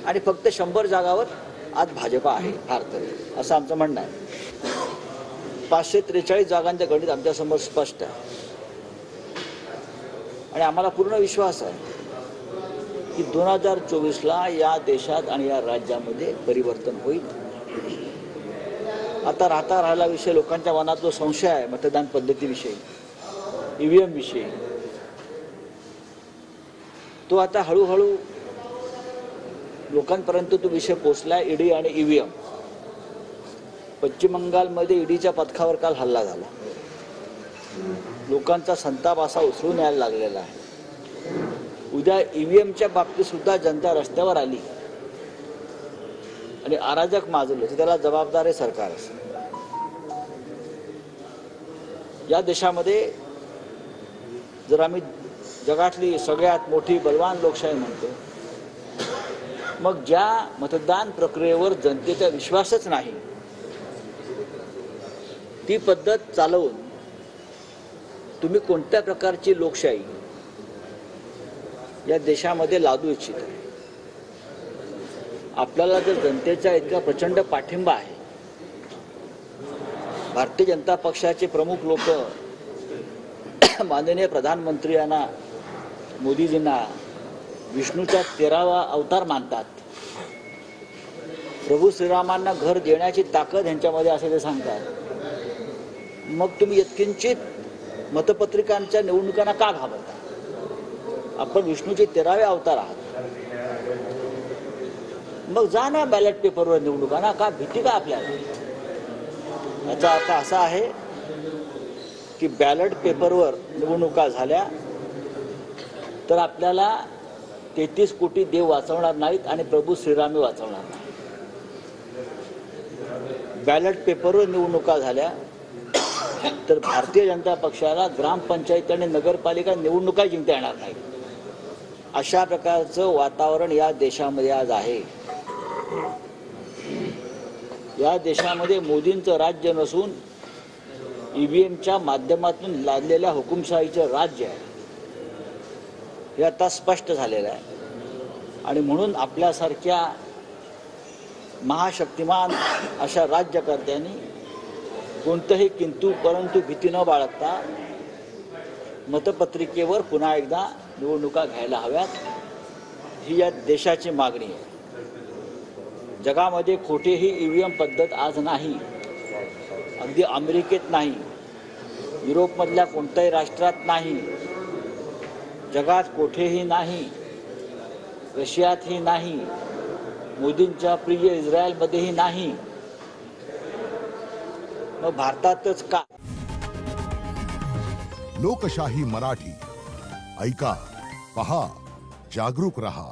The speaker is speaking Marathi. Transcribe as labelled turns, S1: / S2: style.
S1: आणि फक्त 100 जागावर आज भाजपा आहे फार तर, असं आमचं म्हणणं आहे. 543 जागांचं गणित आमच्यासमोर स्पष्ट आहे आणि आम्हाला पूर्ण विश्वास आहे की 2024ला या देशात आणि या राज्यामध्ये परिवर्तन होईल. आता राहिला विषय लोकांच्या मनात जो संशय आहे मतदान पद्धतीविषयी, EVM विषयी, तो आता हळूहळू लोकांपर्यंत तो विषय पोचला. ईडी आणि EVM. पश्चिम बंगालमध्ये ईडीच्या पथकावर काल हल्ला झाला. लोकांचा संताप असा उसळून यायला लागलेला आहे. उद्या EVMच्या बाबतीत सुद्धा जनता रस्त्यावर आली आणि अराजक माजलं तर त्याला जबाबदार आहे सरकार. या देशामध्ये जर आम्ही जगातली सगळ्यात मोठी बलवान लोकशाही म्हणतो, मग ज्या मतदान प्रक्रियेवर जनतेचा विश्वासच नाही ती पद्धत चालवून तुम्ही कोणत्या प्रकारची लोकशाही या देशामध्ये लादू इच्छिता? आपल्याला जर जनतेचा इतका प्रचंड पाठिंबा आहे, भारतीय जनता पक्षाचे प्रमुख लोक माननीय प्रधानमंत्री यांना, मोदीजींना विष्णूचा 13वा अवतार मानतात. प्रभू श्रीरामांना घर देण्याची ताकद ह्यांच्यामध्ये असे ते सांगतात. मग तुम्ही यत्किंचित मतपत्रिकांच्या निवडणुकांना का घाबरता? आपण विष्णूचे 13वे अवतार आहात. मग जा ना बॅलेट पेपरवर निवडणुकांना, का भीती का आपल्याला? याचा अर्थ असा आहे की बॅलेट पेपरवर निवडणुका झाल्या तर आपल्याला 33 कोटी देव वाचवणार नाहीत आणि प्रभू श्रीरामी वाचवणार नाही. बॅलेट पेपरवर निवडणुका झाल्या तर भारतीय जनता पक्षाला ग्रामपंचायत आणि नगरपालिका निवडणुका जिंकता येणार नाही. अशा प्रकारचं वातावरण या देशामध्ये आज आहे. या देशामध्ये मोदींचं राज्य नसून EVMच्या माध्यमातून लादलेल्या हुकुमशाहीचं राज्य आहे हे आता स्पष्ट झालेलं आहे. आणि म्हणून आपल्यासारख्या महाशक्तिमान अशा राज्यकर्त्यांनी कोणतंही किंतु परंतु भीती न बाळगता मतपत्रिकेवर पुन्हा एकदा निवडणुका घ्यायला हव्यात, ही या देशाची मागणी आहे. जगामध्ये कुठेही EVM पद्धत आज नाही. अगदी अमेरिकेत नाही, युरोपमधल्या कोणत्याही राष्ट्रात नाही, जगात कुठेही नाही, रशियातही नाही, मोदींच्या प्रिय इस्रायलमध्येही नाही. मग भारतातच का?
S2: लोकशाही मराठी ऐका, पहा, जागरूक रहा.